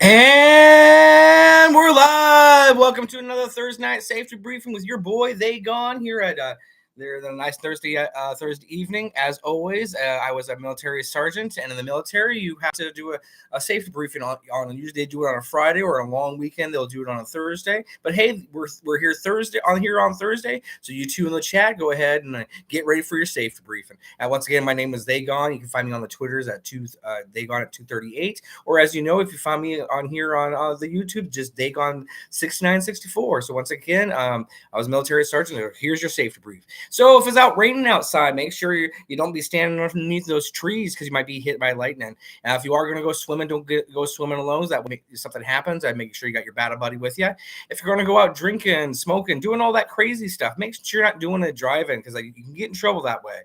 And we're live. Welcome to another Thursday night safety briefing with your boy They Gone here at the nice Thursday evening. As always, I was a military sergeant, and in the military, you have to do a safety briefing on. Usually, they do it on a Friday or a long weekend. They'll do it on a Thursday. But hey, we're here on Thursday. So you two in the chat, go ahead and get ready for your safety briefing. And once again, my name is They Gone. You can find me on the Twitters at They Gone at 238. Or as you know, if you find me on here on the YouTube, just Dagon 6964. So once again, I was a military sergeant. Here's your safety brief. So if it's raining outside, make sure you don't be standing underneath those trees because you might be hit by lightning. And if you are going to go swimming, don't go swimming alone. That way, if something happens, I make sure you got your battle buddy with you. If you're going to go out drinking, smoking, doing all that crazy stuff, make sure you're not doing it driving because you can get in trouble that way.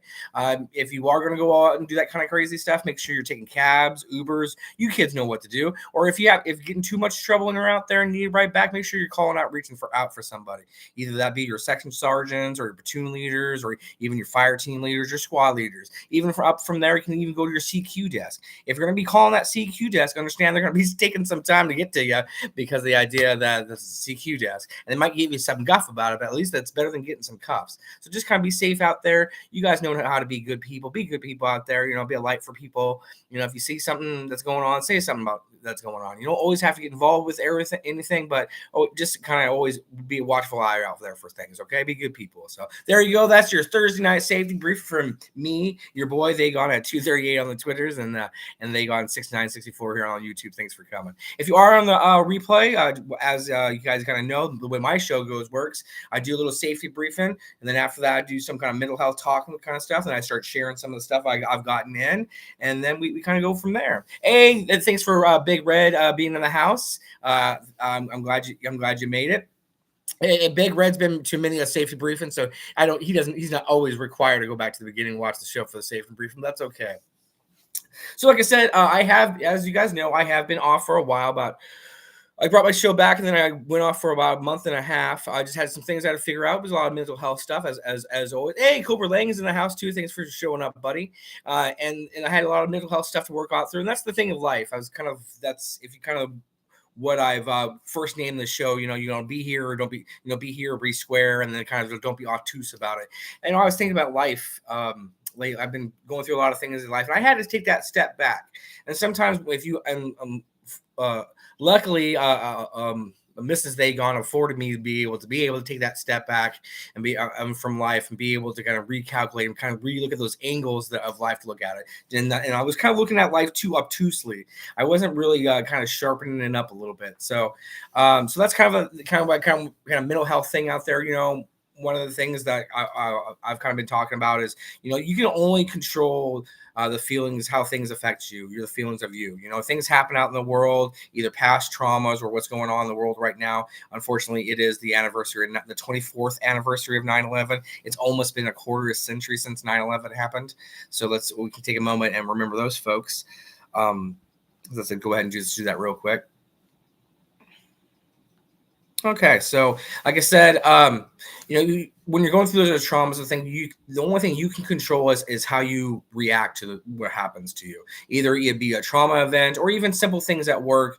If you are going to go out and do that kind of crazy stuff, make sure you're taking cabs, Ubers. You kids know what to do. Or if you're getting too much trouble and you're out there and need a ride back, make sure you're calling out, reaching out for somebody. Either that be your section sergeants or your platoon leaders or even your fire team leaders, your squad leaders. Even up from there, you can even go to your CQ desk. If you're going to be calling that CQ desk, understand they're going to be taking some time to get to you because the idea that this is a CQ desk. And they might give you some guff about it, but at least that's better than getting some cuffs. So just kind of be safe out there. You guys know how to be good people. Be good people out there. Be a light for people. If you see something that's going on, say something about that's going on. You don't always have to get involved with anything, but just kind of always be a watchful eye out there for things, okay? Be good people. So there you go. That's your Thursday night safety brief from me, your boy. They Gone at 238 on the Twitters and They Gone 6964 here on YouTube. Thanks for coming. If you are on the replay, as you guys kind of know, the way my show works, I do a little safety briefing, and then after that, I do some kind of mental health talking kind of stuff, and I start sharing some of the stuff I've gotten in, and then we kind of go from there. Hey, thanks for Big Red being in the house. I'm glad you made it. Big Red's been to many a safety briefing, so he's not always required to go back to the beginning and watch the show for the safety briefing. That's okay. So like I said, as you guys know, I have been off for a while. I brought my show back, and then I went off for about a month and a half. I just had some things I had to figure out. It was a lot of mental health stuff, as always. Hey, Cobra Lang is in the house too. Thanks for showing up, buddy. And I had a lot of mental health stuff to work out through, and that's the thing of life. What I've first named the show. Be here or don't be. Be here or be square, and then kind of don't be obtuse about it. And I was thinking about life. Lately, I've been going through a lot of things in life, and I had to take that step back. And sometimes if you luckily, Mrs. They Gone afforded me to be able to take that step back and be from life and be able to kind of recalculate and kind of relook at those angles of life to look at it. And I was kind of looking at life too obtusely. I wasn't really kind of sharpening it up a little bit. So that's kind of a mental health thing out there. One of the things that I've kind of been talking about is, you can only control the feelings, how things affect you. You're the feelings of you. Things happen out in the world, either past traumas or what's going on in the world right now. Unfortunately, it is the 24th anniversary of 9/11. It's almost been a quarter of a century since 9/11 happened. So we can take a moment and remember those folks. Let's go ahead and just do that real quick. Okay, so like I said, when you're going through those traumas, the only thing you can control is how you react to what happens to you. Either it be a trauma event or even simple things at work,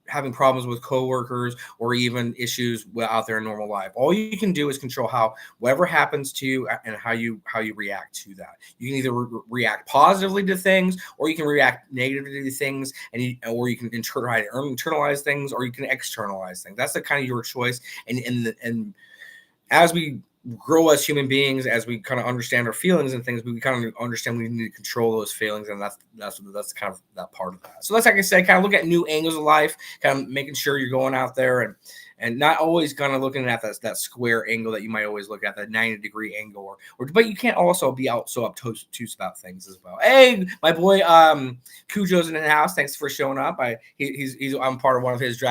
having problems with coworkers or even issues out there in normal life. All you can do is control whatever happens to you and how you react to that. You can either react positively to things, or you can react negatively to things, or you can internalize things, or you can externalize things. That's the kind of your choice. And as we grow as human beings, as we kind of understand our feelings and things, we kind of understand we need to control those feelings, and that's kind of that part of that. So that's, like I said, kind of look at new angles of life, kind of making sure you're going out there and not always kind of looking at that square angle that you might always look at, that 90-degree angle, but you can't also be out so obtuse about things as well. Hey, my boy Cujo's in the house. Thanks for showing up. I'm part of one of his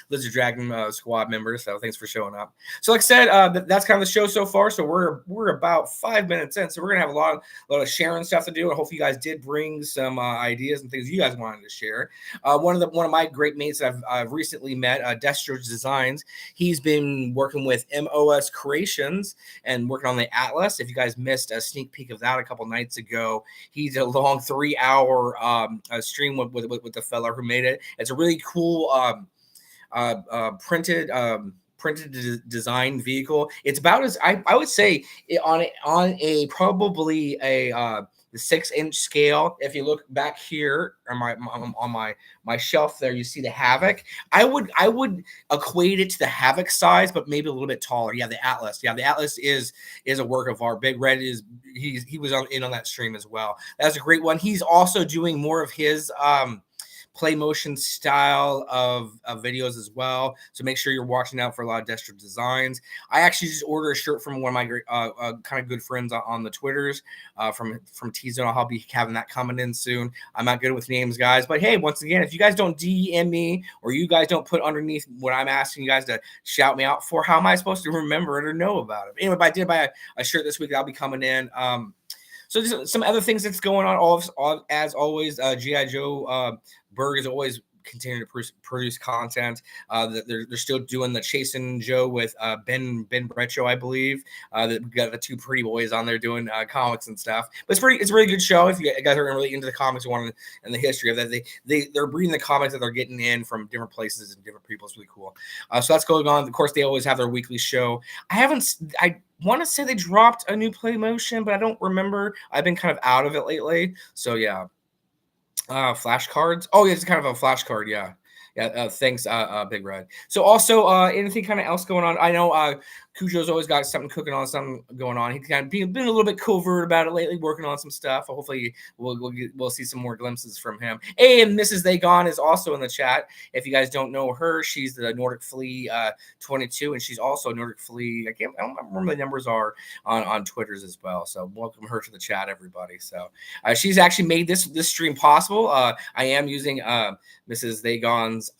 Lizard Dragon squad members, so thanks for showing up. So like I said, that's kind of the show so far. So we're about 5 minutes in, so we're gonna have a lot of sharing stuff to do. I hope you guys did bring some ideas and things you guys wanted to share. One of my great mates I've recently met, Destro's Design. Designs. He's been working with MOS Creations and working on the Atlas. If you guys missed a sneak peek of that a couple nights ago, he did a long 3-hour stream with the fella who made it. It's a really cool printed design vehicle. It's about as I would say on a probably a the 6-inch scale. If you look back here on my shelf there, you see the Havoc. I would equate it to the Havoc size, but maybe a little bit taller. Yeah, the Atlas. Yeah, the Atlas is a work of art. Big Red he was in on that stream as well. That's a great one. He's also doing more of his play motion style of videos as well. So make sure you're watching out for a lot of Destro Designs. I actually just ordered a shirt from one of my great kind of good friends on the Twitters from T-Zone. I'll be having that coming in soon. I'm not good with names, guys, but hey, once again, if you guys don't DM me or you guys don't put underneath what I'm asking you guys to shout me out for, how am I supposed to remember it or know about it? Anyway, but I did buy a shirt this week that'll be coming in. So there's some other things that's going on. As always, G.I. Joe Berg is always continuing to produce content. They're still doing the Chasing Joe with Ben Bretcho, I believe. That got the two pretty boys on there doing comics and stuff. But it's a really good show. If you guys are really into the comics and the history of that, they're reading the comics that they're getting in from different places and different people. It's really cool. So that's going on. Of course, they always have their weekly show. I want to say they dropped a new Play Motion, but I don't remember. I've been kind of out of it lately. So yeah. Flashcards. Oh, yeah, it's kind of a flashcard. Yeah. Thanks, Big Red. So also, anything kind of else going on? I know Cujo's always got something cooking on, something going on. He's kind of been a little bit covert about it lately, working on some stuff. Hopefully, we'll see some more glimpses from him. Hey, and Mrs. They Gone is also in the chat. If you guys don't know her, she's the Nordic Flea 22, and she's also Nordic Flea. I don't remember the numbers are on Twitter's as well. So welcome her to the chat, everybody. So she's actually made this stream possible. I am using Mrs. They Gone's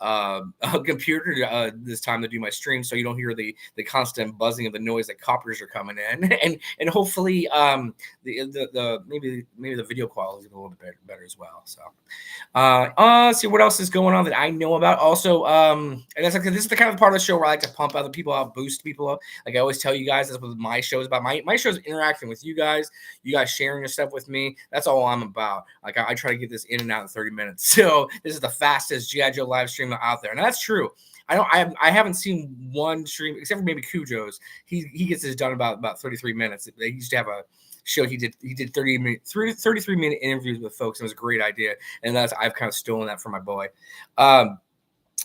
computer this time to do my stream, so you don't hear the constant buzzing of the noise that coppers are coming in, and hopefully the maybe the video quality is a little bit better as well. So see what else is going on that I know about. Also, and that's like, this is the kind of part of the show where I like to pump other people out, boost people up. Like I always tell you guys, that's what my show is about. My show is interacting with you guys sharing your stuff with me. That's all I'm about. Like I try to get this in and out in 30 minutes. So this is the fastest G.I. Joe live stream out there, and that's true. I haven't seen one stream except for maybe Cujo's. He gets this done about 33 minutes. They used to have a show he did 33-minute interviews with folks. It was a great idea, and I've kind of stolen that from my boy.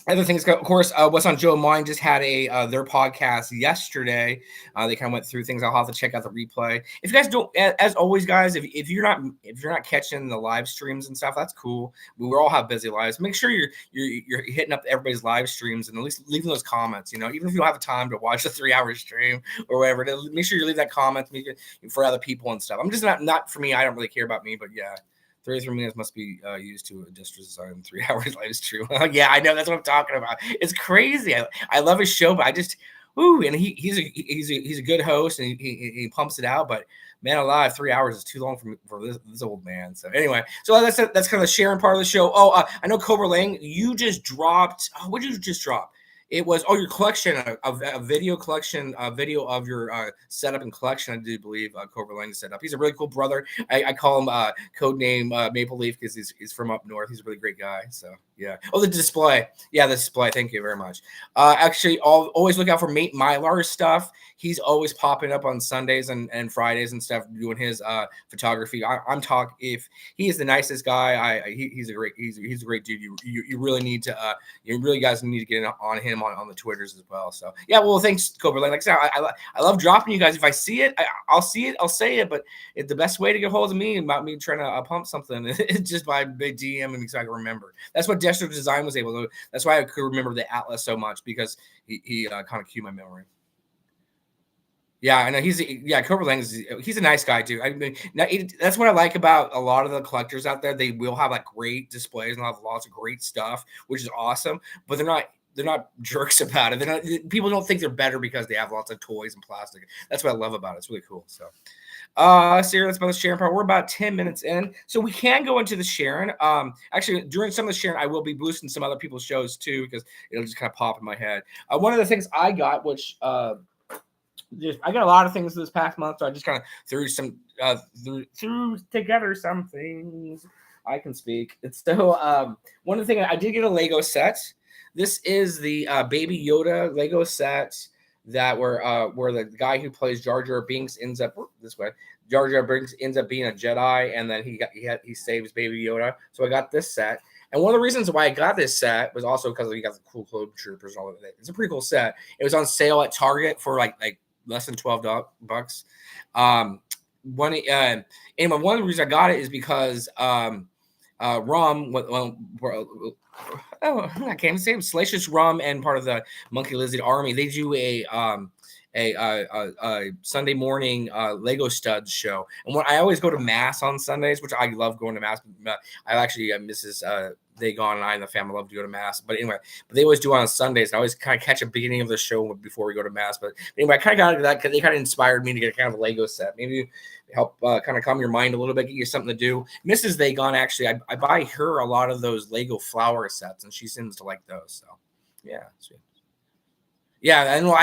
Other things, of course, What's on Joe Mind just had their podcast yesterday. They kind of went through things. I'll have to check out the replay. If you guys don't, as always, guys, if you're not catching the live streams and stuff, that's cool. We all have busy lives. Make sure you're hitting up everybody's live streams and at least leaving those comments. Even if you don't have time to watch the 3-hour stream or whatever, make sure you leave that comment for other people and stuff. I'm just not for me. I don't really care about me, but yeah. 33 minutes must be used to a Destro Design 3 hours live stream. Yeah, I know, that's what I'm talking about. It's crazy. I love his show, but I just and he's a good host and he pumps it out. But man alive, 3 hours is too long for this old man. So anyway, so that's kind of the sharing part of the show. Oh, I know Cobra Lang, you just dropped. Oh, what did you just drop? It was your collection, a video collection, a video of your setup and collection. I do believe Cobra Lang set up. He's a really cool brother. I call him codename Maple Leaf because he's from up north. He's a really great guy. So yeah. Oh, the display. Yeah, the display. Thank you very much. Actually, always look out for Mate Mylar's stuff. He's always popping up on Sundays and Fridays and stuff, doing his photography. I'm talking. If he is the nicest guy, he's a great dude. You really need to you really guys need to get on him on the Twitters as well. So yeah, well, thanks, Cobra Lang. Like I said, I love dropping you guys. If I see it, I'll see it. I'll say it. But the best way to get hold of me about me trying to pump something is just by DM and so I can remember. That's what Destro Design was able to. That's why I could remember the Atlas so much, because he kind of cued my memory. Yeah, I know Cobra Lang he's a nice guy too. I mean, that's what I like about a lot of the collectors out there. They will have like great displays and have lots of great stuff, which is awesome. But they're not jerks about it. People don't think they're better because they have lots of toys and plastic. That's what I love about it. It's really cool. So, Sarah, let's about the sharing part. We're about 10 minutes in, so we can go into the sharing. Actually, during some of the sharing, I will be boosting some other people's shows too because it'll just kind of pop in my head. One of the things I got, which just I got a lot of things this past month, so I just kind of threw together some things. I can speak. It's so one of the things I did get a Lego set. This is the Baby Yoda Lego set that where the guy who plays Jar Jar Binks ends up this way. Jar Jar Binks ends up being a Jedi, and then he saves Baby Yoda. So I got this set. And one of the reasons why I got this set was also because we got the cool clone troopers and all of it. It's a pretty cool set. It was on sale at Target for like less than $12. Anyway, one of the reasons I got it is because Rum, I can't even say it. Salacious Rum and part of the Monkey Lizard Army. They do a Sunday morning Lego studs show, and when I always go to mass on Sundays, which I love going to mass. I actually Mrs. They Gone and I and the family love to go to mass. But anyway, they always do it on Sundays. And I always kind of catch a beginning of the show before we go to mass. But anyway, I kind of got into that because they kind of inspired me to get kind of a Lego set. Maybe help kind of calm your mind a little bit, get you something to do. Mrs. They Gone, actually, I buy her a lot of those Lego flower sets, and she seems to like those. So yeah, sweet. Yeah, I know.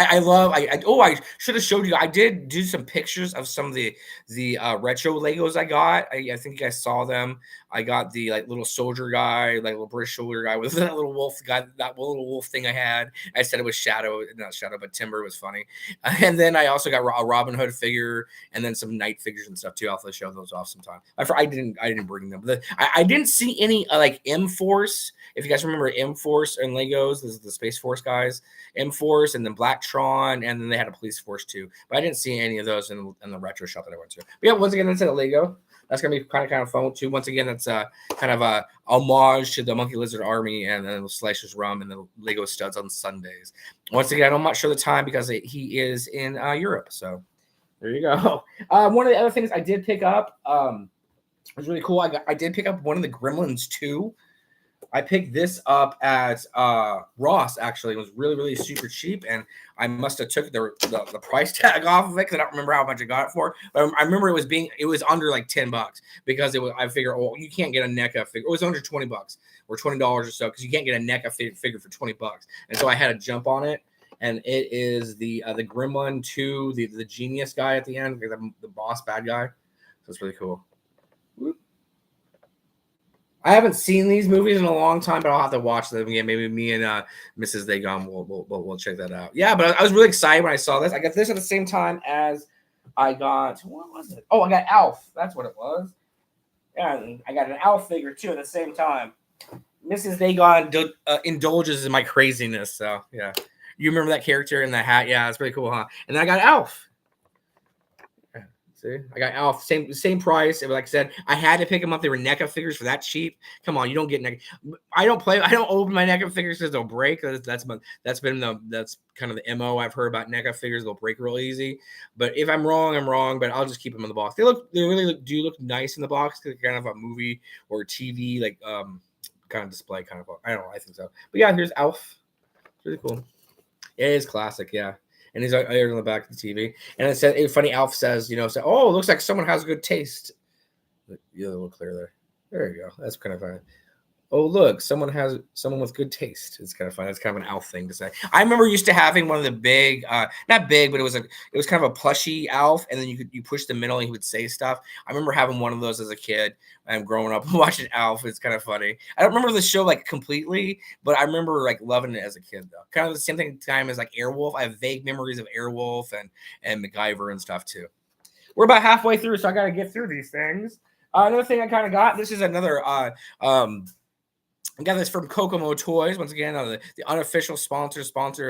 I should have showed you. I did do some pictures of some of the retro Legos I got. I think you guys saw them. I got the like little soldier guy, like little British soldier guy with that little wolf guy, that little wolf thing I had. I said it was Shadow, not Shadow, but Timber was funny. And then I also got a Robin Hood figure, and then some knight figures and stuff too. I'll have to show those off sometime. I didn't bring them. I didn't see any like M Force. If you guys remember M Force and Legos, this is the Space Force guys. M Force, and then Blacktron, and then they had a Police Force too. But I didn't see any of those in the retro shop that I went to. But yeah, once again, that's a Lego. That's gonna be kind of fun too. Once again, it's kind of a homage to the Monkey Lizard Army and then the Slicers Rum and the Lego studs on Sundays. Once again, I'm not sure the time because he is in Europe. So there you go. One of the other things I did pick up was really cool. I did pick up one of the Gremlins 2. I picked this up at Ross. Actually, it was really super cheap, and I must have took the price tag off of it because I don't remember how much I got it for. But I remember it was under like $10 because it was. I figure, oh, you can't get a NECA figure. It was under $20 or $20 or so because you can't get a NECA figure for $20. And so I had to jump on it, and it is the Gremlin 2, the genius guy at the end, the boss bad guy. So it's really cool. Whoop. I haven't seen these movies in a long time, but I'll have to watch them again. Maybe me and Mrs. They Gone will check that out. Yeah, but I was really excited when I saw this. I got this at the same time as I got what was it? Oh, I got Alf. That's what it was. Yeah, and I got an Alf figure too at the same time. Mrs. They Gone indulges in my craziness. So yeah, you remember that character in the hat? Yeah, it's pretty cool, huh? And then I got Alf. I got Alf, same price. Like I said, I had to pick them up. They were NECA figures for that cheap. Come on, you don't get NECA. I don't open my NECA figures because they'll break. That's kind of the MO I've heard about NECA figures. They'll break real easy. But if I'm wrong, I'm wrong. But I'll just keep them in the box. They really do look nice in the box. They're kind of a movie or a TV kind of display kind of. I don't know. I think so. But yeah, here's Alf. It's really cool. It is classic. Yeah. And he's aired on the back of the TV. And it said, funny, Alf says, oh, it looks like someone has good taste. You're a little clear there. There you go. That's kind of fun. Oh, look, someone with good taste. It's kind of fun. It's kind of an Alf thing to say. I remember used to having one of the big, not big, but it was kind of a plushy Alf, and then you push the middle and he would say stuff. I remember having one of those as a kid and growing up watching Alf. It's kind of funny. I don't remember the show like completely, but I remember like loving it as a kid though. Kind of the same time as like Airwolf. I have vague memories of Airwolf and MacGyver and stuff too. We're about halfway through, so I got to get through these things. Another thing I kind of got. This is another. I got this from Kokomo Toys once again, the unofficial sponsor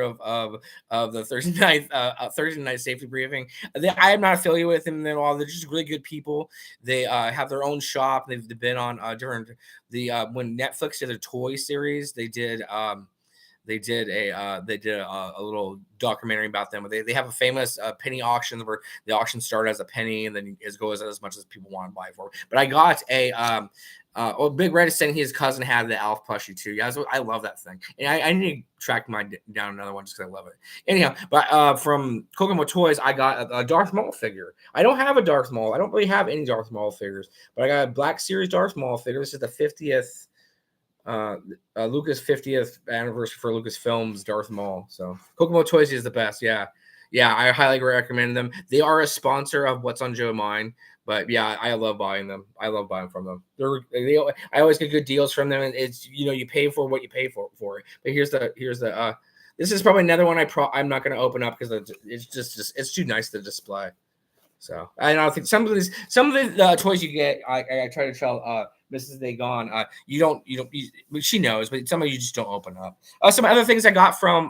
of the Thursday night safety briefing. I am not affiliated with them at all. They're just really good people. They have their own shop. They've been on during the when Netflix did a toy series. They did they did a little documentary about them. They have a famous penny auction where the auction started as a penny and then it goes as much as people want to buy for. But I got Big Red is saying his cousin had the Alf plushie too. Yeah, I love that thing, and I need to track mine down another one just because I love it. Anyhow, but from Kokomo Toys, I got a Darth Maul figure. I don't have a Darth Maul. I don't really have any Darth Maul figures, but I got a Black Series Darth Maul figure. This is the 50th. Lucas 50th anniversary for Lucasfilm's Darth Maul. So Kokomo Toys is the best. Yeah, I highly recommend them. They are a sponsor of What's on Joe Mind, but yeah, I love buying them. I love buying from them. I always get good deals from them, and it's you pay for what you pay for it. But here's the this is probably another one I'm not going to open up because it's too nice to display. So I don't think some of the toys you get, I try to tell Mrs. They Gone, she knows, but some of you just don't open up. Some other things I got from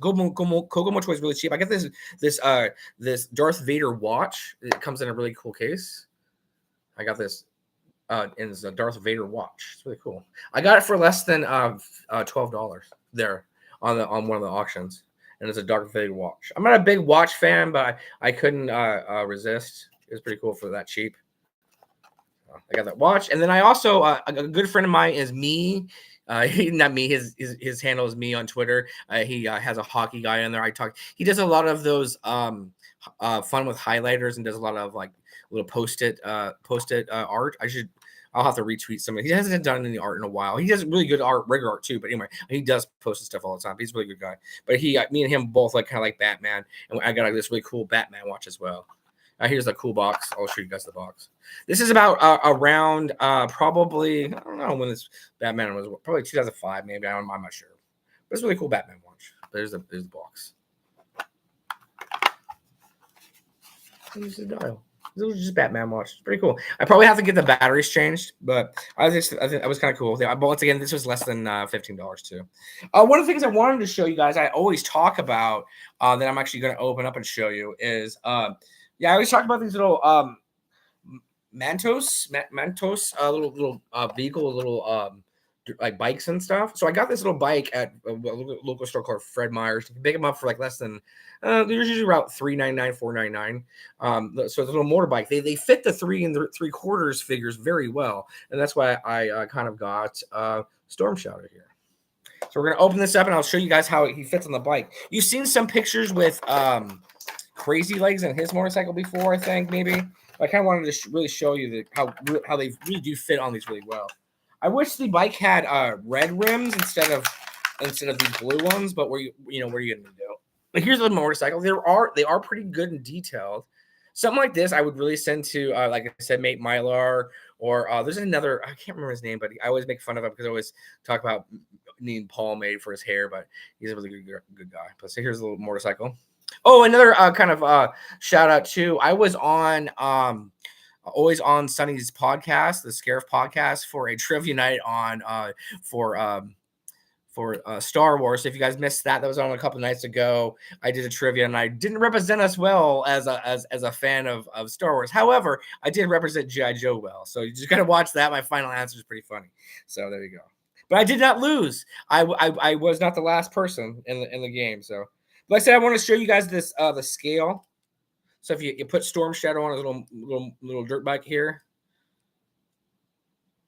Kokomo Toys really cheap. I got this Darth Vader watch. It comes in a really cool case. I got this, and it's a Darth Vader watch. It's really cool. I got it for less than $12 there on one of the auctions. And it's a Darth Vader watch. I'm not a big watch fan, but I couldn't resist. It was pretty cool for that cheap. I got that watch, and then I also a good friend of mine is me. Not me. His handle is me on Twitter. He has a hockey guy on there. He does a lot of those fun with highlighters and does a lot of like little post-it art. I'll have to retweet some of it. He hasn't done any art in a while. He does really good art, regular art too. But anyway, he does post stuff all the time. He's a really good guy. But me and him both kind of like Batman, and I got this really cool Batman watch as well. Here's the cool box. I'll show you guys the box. This is about around probably, I don't know when this Batman was, probably 2005 maybe. I'm not sure. But it's a really cool Batman watch. There's the box. There's the dial. It was just Batman watch. It's pretty cool. I probably have to get the batteries changed, but I think that was kind of cool. But once again, this was less than $15 too. One of the things I wanted to show you guys, I always talk about that I'm actually going to open up and show you is, I always talk about these little Mantos, little vehicle, little like bikes and stuff. So I got this little bike at a local store called Fred Meyer's. You can pick them up for like less than they're usually about $3.99, $4.99. So it's a little motorbike. They fit the 3 3/4 figures very well, and that's why I kind of got Storm Shadow here. So we're gonna open this up, and I'll show you guys how he fits on the bike. You've seen some pictures with Crazy Legs and his motorcycle before, I think maybe. I kind of wanted to really show you how they really do fit on these really well. I wish the bike had red rims instead of these blue ones, but what are you gonna do? But here's the motorcycle. They are pretty good and detailed. Something like this, I would really send to like I said, Mate Mylar, or there's another, I can't remember his name, but I always make fun of him because I always talk about needing Paul made for his hair, but he's a really good guy. But so here's a little motorcycle. Oh, another kind of shout out too. I was on always on Sonny's podcast, the Scarif podcast, for a trivia night on for Star Wars. If you guys missed that was on a couple of nights ago. I did a trivia and I didn't represent us well as a fan of Star Wars. However, I did represent G.I. Joe well. So you just gotta watch that. My final answer is pretty funny. So there you go. But I did not lose. I was not the last person in the game. So like I said, I want to show you guys this the scale. So if you put Storm Shadow on a little dirt bike here,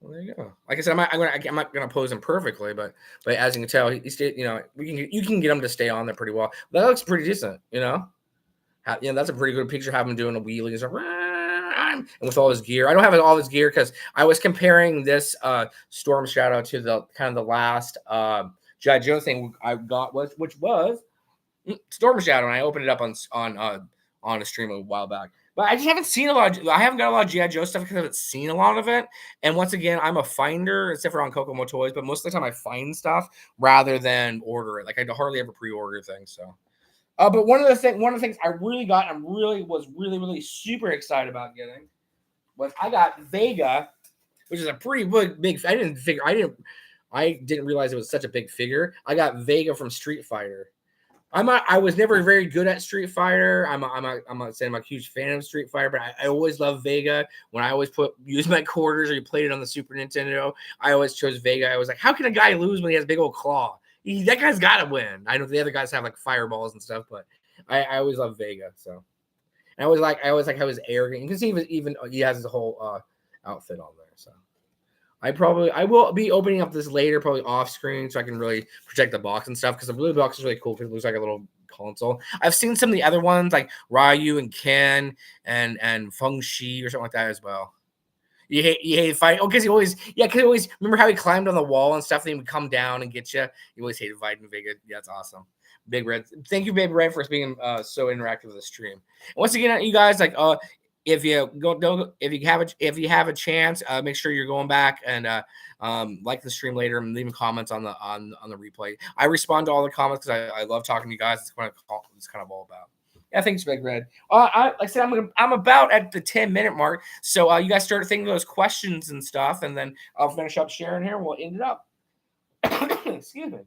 well, there you go. Like I said, I'm not gonna pose him perfectly, but as you can tell, he stayed. You can get him to stay on there pretty well. That looks pretty decent. That's a pretty good picture. Have him doing a wheelie and with all his gear. I don't have all his gear because I was comparing this Storm Shadow to the kind of the last G.I. Joe thing I got which was Storm Shadow, and I opened it up on a stream a while back. But I just haven't seen I haven't got a lot of G.I. Joe stuff because I haven't seen a lot of it. And once again, I'm a finder, except for on Kokomo Toys, but most of the time I find stuff rather than order it. Like I hardly ever pre-order things. So, but one of the things I really got and was really super excited about getting was I got Vega, which is a pretty big. I didn't realize it was such a big figure. I got Vega from Street Fighter. I was never very good at Street Fighter. I'm not saying I'm a huge fan of Street Fighter, but I always loved Vega. When I always use my quarters or you played it on the Super Nintendo, I always chose Vega. I was like, how can a guy lose when he has a big old claw? that guy's got to win. I know the other guys have like fireballs and stuff, but I always love Vega. So and I always like how he's arrogant. You can see even he has his whole outfit on there. So I will be opening up this later, probably off screen, so I can really protect the box and stuff, because the blue box is really cool because it looks like a little console. I've seen some of the other ones like Ryu and Ken and Feng Shi or something like that as well. You hate fighting. Oh, because he always remember how he climbed on the wall and stuff, and he would come down and get you. You always hated fighting Vega. Yeah, that's awesome. Big Red, thank you, Baby Red, for being so interactive with the stream. And once again, you guys, like if you have a chance, make sure you're going back and like the stream later and leaving comments on the replay. I respond to all the comments because I love talking to you guys. It's kind of all about. Yeah, thanks, Big Red. Like I said, I'm about at the 10-minute mark, so you guys start thinking those questions and stuff, and then I'll finish up sharing here, and we'll end it up. Excuse me.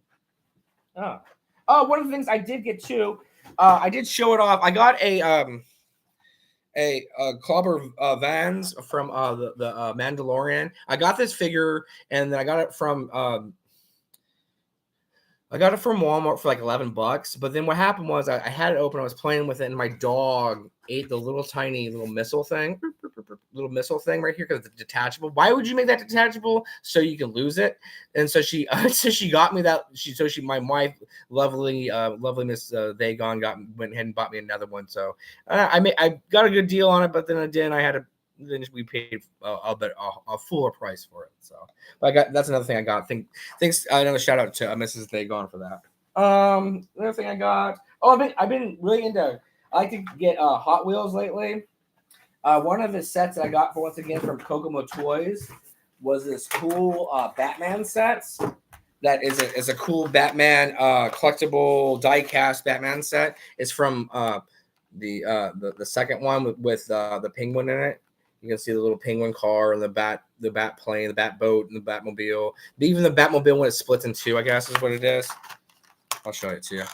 One of the things I did get too, I did show it off. I got a Clubber Vans from the Mandalorian. I got this figure, and then I got it from Walmart for like $11. But then what happened was I had it open. I was playing with it, and my dog ate the little tiny little missile thing right here because it's detachable. Why would you make that detachable? So you can lose it. And so she got me that. My wife, lovely Miss Vagon, went ahead and bought me another one. So I got a good deal on it, but then we paid a fuller price for it. So that's another thing I got. Thanks. Another shout out to Mrs. Vagon for that. Another thing I got. I've been really into. I like to get Hot Wheels lately. One of the sets that I got once again from Kokomo Toys was this cool Batman sets. That is a cool Batman collectible die-cast Batman set. It's from the second one with the penguin in it. You can see the little penguin car and the bat plane, the bat boat, and the Batmobile. Even the Batmobile when it splits in two, I guess is what it is. I'll show it to you.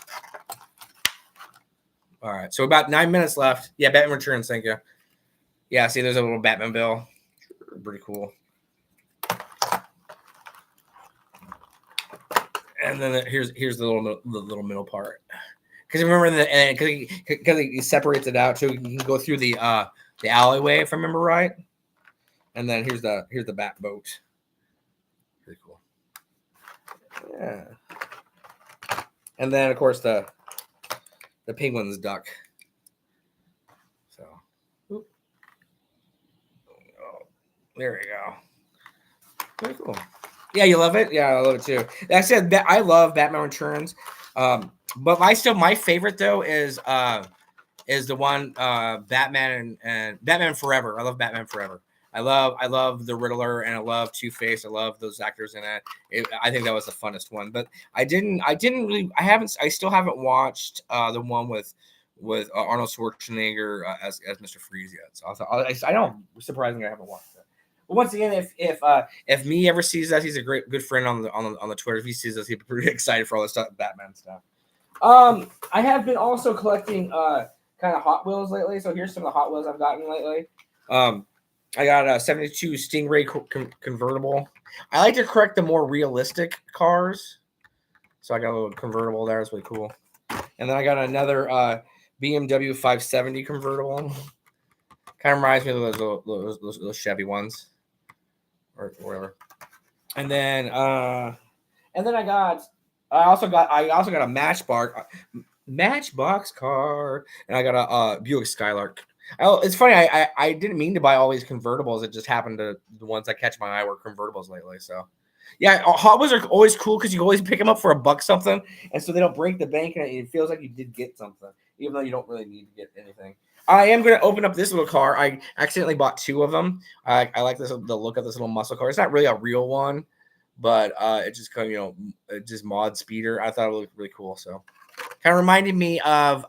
All right, so about 9 minutes left. Yeah, Batman Returns, thank you. Yeah, see, there's a little Batmobile. Pretty cool. And then here's the little middle part. Because remember, because he separates it out, so you can go through the alleyway, if I remember right. And then here's the bat boat. Pretty cool. Yeah. And then of course the penguin's duck. So there you go. Very cool. Yeah, you love it? Yeah, I love it too. Like I said, I love Batman Returns. But my favorite though is the one Batman and Batman Forever. I love Batman Forever. I love the Riddler, and I love Two-Face. I love those actors in it. I think that was the funnest one. But I still haven't watched the one with Arnold Schwarzenegger as Mr. Freeze yet. So I don't. Surprisingly, I haven't watched that. But once again, if me ever sees us, he's a good friend on the Twitter. If he sees us, he'd be pretty excited for all this stuff, Batman stuff. I have been also collecting kind of Hot Wheels lately. So here's some of the Hot Wheels I've gotten lately. I got a 72 Stingray convertible. I like to collect the more realistic cars. So I got a little convertible there. It's really cool. And then I got another BMW 570 convertible. Kind of reminds me of those Chevy ones. Or whatever. And then I also got a Matchbox car, and I got a Buick Skylark. It's funny. I didn't mean to buy all these convertibles. It just happened to the ones that catch my eye were convertibles lately. So, yeah, Hot Wheels are always cool because you always pick them up for $1 something, and so they don't break the bank, and it feels like you did get something, even though you don't really need to get anything. I am going to open up this little car. I accidentally bought 2 of them. I like the look of this little muscle car. It's not really a real one, but it just kind of just mod speeder. I thought it looked really cool. So, kind of reminded me of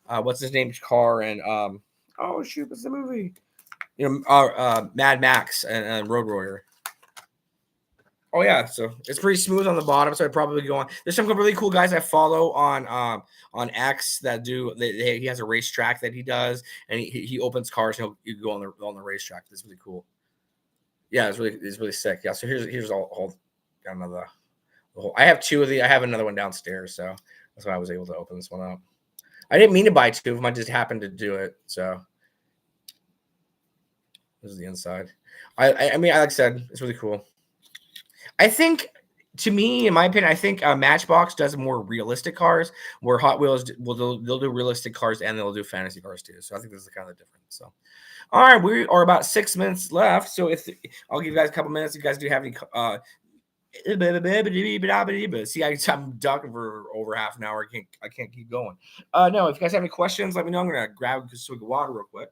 what's his name's car and oh shoot, what's the movie? Mad Max and Road Warrior. Oh yeah, so it's pretty smooth on the bottom, so I'd probably go on. There's some really cool guys I follow on X that do. He has a racetrack that he does, and he opens cars. And you go on the racetrack. This is really cool. Yeah, it's really sick. Yeah, so here's all kind of Well, I have two of the. I have another one downstairs, so that's why I was able to open this one up. I didn't mean to buy two of them. I just happened to do it. So this is the inside. I mean, like I said, it's really cool. I think, to me, in my opinion, I think Matchbox does more realistic cars, where Hot Wheels they'll do realistic cars and they'll do fantasy cars too. So I think this is kind of different. So, all right, we are about 6 minutes left. So if I'll give you guys a couple minutes, if you guys do have any. See, I'm talking for over half an hour. I can't keep going. No, if you guys have any questions, let me know. I'm gonna grab a swig of water real quick.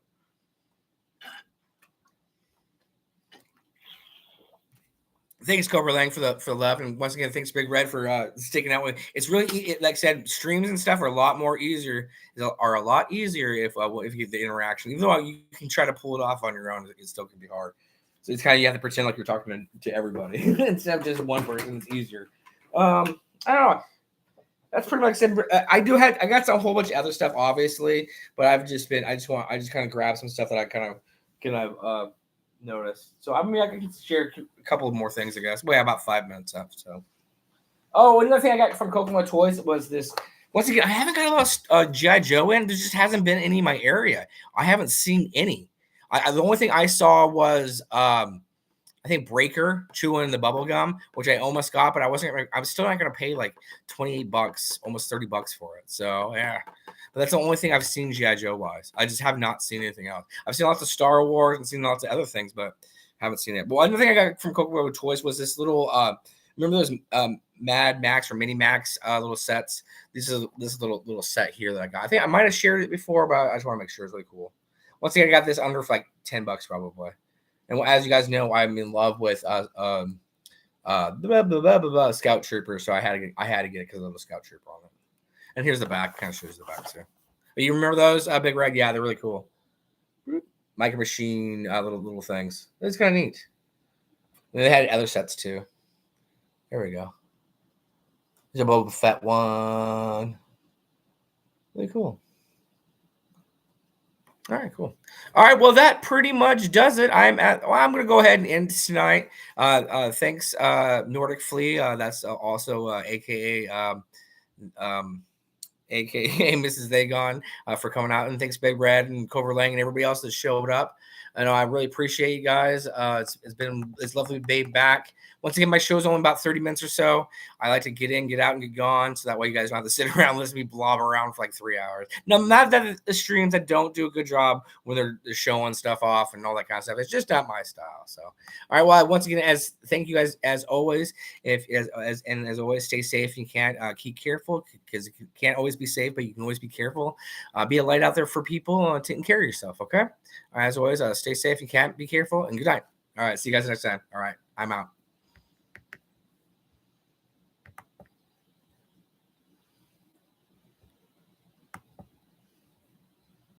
Thanks, Cobra Lang, for the love, and once again, thanks, Big Red, for sticking out with. It's really like I said, streams and stuff are a lot more easier. Are a lot easier if you get the interaction. Even though you can try to pull it off on your own, it still can be hard. So it's kind of you have to pretend like you're talking to everybody instead of just one person. It's easier. I don't know. That's pretty much it. I got a whole bunch of other stuff, obviously, but I just kind of grab some stuff that I kind of notice. So I mean, I can share a couple of more things, I guess. We have about 5 minutes left. So, another thing I got from Kokomo Toys was this. Once again, I haven't got a lot of G.I. Joe in. There just hasn't been any in my area. I haven't seen any. The only thing I saw was I think Breaker chewing the bubble gum, which I almost got, but I was still not gonna pay like $28, almost $30 for it. So yeah. But that's the only thing I've seen G.I. Joe wise. I just have not seen anything else. I've seen lots of Star Wars and seen lots of other things, but haven't seen it. But another thing I got from Kokomo Toys was this little remember those Mad Max or Mini Max little sets? This little set here that I got. I think I might have shared it before, but I just want to make sure it's really cool. Once again, I got this under for like $10 probably. And as you guys know, I'm in love with Scout Trooper, so I had to get it because of the Scout Trooper on it. And here's the back. Kind of shows the back too. But you remember those Big Red? Yeah, they're really cool. Micro Machine little things. It's kind of neat. And they had other sets too. There we go. There's a Boba Fett one. Really cool. All right, cool. All right, well, that pretty much does it. I'm going to go ahead and end tonight. Thanks, Nordic Flea. That's also AKA AKA Mrs. Dagon, for coming out, and thanks Big Red and Cobra Lang and everybody else that showed up. I know I really appreciate you guys. It's lovely to be back. Once again, my show's only about 30 minutes or so. I like to get in, get out, and get gone, so that way you guys don't have to sit around and listen to me blob around for like 3 hours. No, not that the streams that don't do a good job when they're showing stuff off and all that kind of stuff. It's just not my style. So, all right. Well, once again, thank you guys as always. As always, stay safe. You can't keep careful because you can't always be safe, but you can always be careful. Be a light out there for people, taking care of yourself. Okay. As always, stay safe. You can't be careful, and good night. All right. See you guys next time. All right. I'm out.